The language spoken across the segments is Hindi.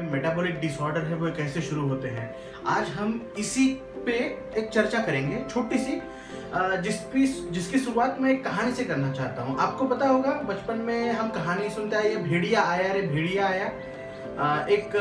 मेटाबॉलिक डिसऑर्डर है वो कैसे शुरू होते हैं। आज हम इसी पे एक चर्चा करेंगे छोटी सी, जिसकी शुरुआत मैं एक कहानी से करना चाहता हूँ। आपको पता होगा बचपन में हम कहानी सुनते आए, ये भेड़िया आया रे भेड़िया आया। एक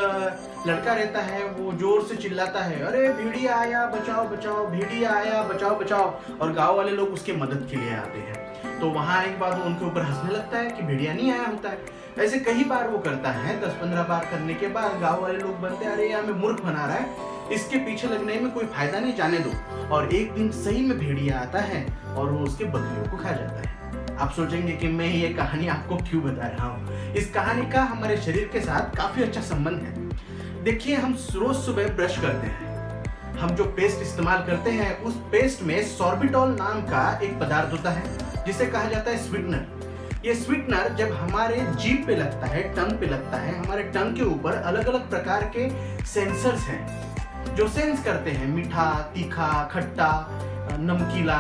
लड़का रहता है, वो जोर से चिल्लाता है, अरे भेड़िया आया बचाओ बचाओ, भेड़िया आया बचाओ बचाओ। और गांव वाले लोग उसके मदद के लिए आते हैं। तो वहां एक बार वो उनके ऊपर हंसने लगता है कि भेड़िया नहीं आया होता है। ऐसे कई बार वो करता है, 10-15 बार करने के बाद गांव वाले लोग बनते हैं, अरे हमें मूर्ख बना रहा है, इसके पीछे लगने में कोई फायदा नहीं, जाने दो। और एक दिन सही में भेड़िया आता है और वो उसके बकरियों को खा जाता है। आप सोचेंगे कि मैं ये कहानी आपको क्यों बता रहा हूँ। इस कहानी का हमारे शरीर के साथ काफी अच्छा संबंध है। देखिए, हम रोज सुबह ब्रश करते हैं, हम जो पेस्ट इस्तेमाल करते हैं उस पेस्ट में सॉर्बिटॉल नाम का एक पदार्थ होता है जिसे कहा जाता है स्वीटनर। ये स्वीटनर जब हमारे जीभ पे लगता है, टंग पे लगता है, हमारे टंग के ऊपर अलग अलग प्रकार के सेंसर्स हैं जो सेंस करते हैं मीठा, तीखा, खट्टा, नमकीला,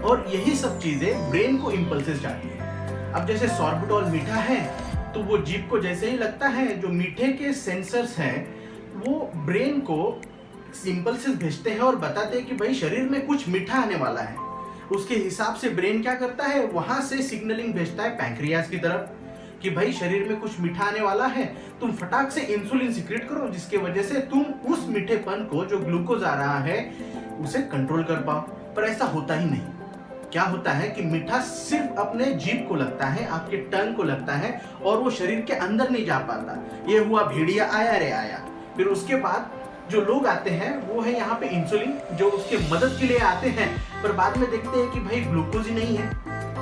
और यही सब चीजें ब्रेन को इंपल्सेस जाती है। अब जैसे सॉर्बिटॉल मीठा है तो वो जीभ को जैसे ही लगता है, जो मीठे के सेंसर्स हैं वो ब्रेन को इंपल्सेस भेजते हैं और बताते हैं कि भाई शरीर में कुछ मीठा आने वाला है। उसके हिसाब से ब्रेन क्या करता है, वहां से सिग्नलिंग भेजता है पैंक्रियाज की तरफ कि भाई शरीर में कुछ मीठा आने वाला है, तुम फटाक से इंसुलिन सिक्रेट करो, जिसके वजह से तुम उस मीठेपन को, जो ग्लूकोज आ रहा है, उसे कंट्रोल कर पाओ। पर ऐसा होता ही नहीं। क्या होता है कि मीठा सिर्फ अपने जीभ को लगता है, आपके टंग को लगता है, और वो शरीर के अंदर नहीं जा पाता। ये हुआ भेड़िया आया रे आया। फिर उसके बाद जो लोग आते हैं वो है यहाँ पे इंसुलिन, जो उसके मदद के लिए आते हैं, पर बाद में देखते हैं कि भाई ग्लूकोज ही नहीं है,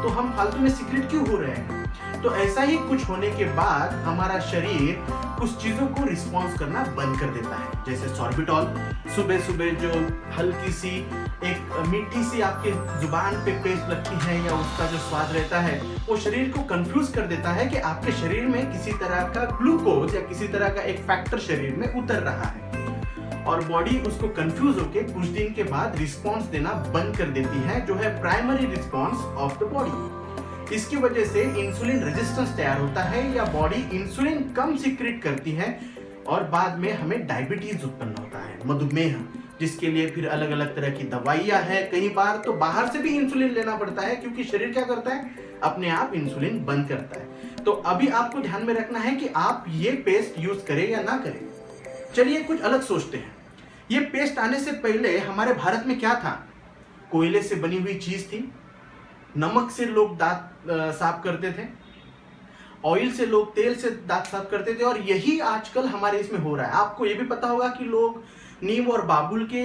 तो हम फालतू में सिक्रेट क्यों हो रहे हैं। तो ऐसा ही कुछ होने के बाद हमारा शरीर कुछ चीजों को रिस्पॉन्स करना बंद कर देता है। जैसे सॉर्बिटॉल, सुबह सुबह जो हल्की सी एक मीठी सी आपके जुबान पे पेस्ट लगती है या उसका जो स्वाद रहता है, वो शरीर को कंफ्यूज कर देता है कि आपके शरीर में किसी तरह का ग्लूकोज या किसी तरह का एक फैक्टर शरीर में उतर रहा है, और बॉडी उसको कंफ्यूज होके कुछ दिन के बाद रिस्पॉन्स देना बंद कर देती है, जो है primary response of the body. इसकी वजह से इंसुलिन रेजिस्टेंस तैयार होता है या बॉडी इंसुलिन कम सीक्रेट करती है, और बाद में हमें डायबिटीज उत्पन्न होता है, मधुमेह, जिसके लिए फिर अलग अलग तरह की दवाइयां हैं। कई बार तो बाहर से भी इंसुलिन लेना पड़ता है, क्योंकि शरीर क्या करता है, अपने आप इंसुलिन बंद करता है। तो अभी आपको ध्यान में रखना है कि आप ये पेस्ट यूज करें या ना करें। चलिए कुछ अलग सोचते हैं। ये पेस्ट आने से पहले हमारे भारत में क्या था? कोयले से बनी हुई चीज थी, नमक से लोग दांत साफ करते थे, ऑयल से लोग, तेल से दांत साफ करते थे, और यही आजकल हमारे इसमें हो रहा है। आपको ये भी पता होगा कि लोग नीम और बाबुल के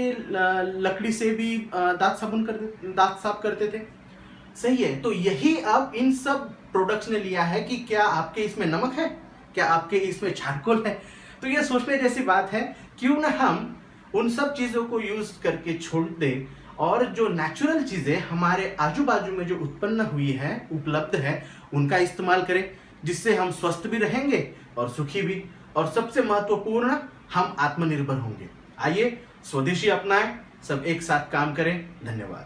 लकड़ी से भी दांत साफ करते थे। सही है। तो यही अब इन सब प्रोडक्ट्स ने लिया है कि क्या आपके इसमें नमक है, क्या आपके इसमें चारकोल है। तो ये सोचने जैसी बात है, क्यों ना हम उन सब चीजों को यूज करके छोड़ दें और जो नेचुरल चीजें हमारे आजू बाजू में जो उत्पन्न हुई है, उपलब्ध है, उनका इस्तेमाल करें, जिससे हम स्वस्थ भी रहेंगे और सुखी भी, और सबसे महत्वपूर्ण, हम आत्मनिर्भर होंगे। आइए स्वदेशी अपनाएं, सब एक साथ काम करें। धन्यवाद।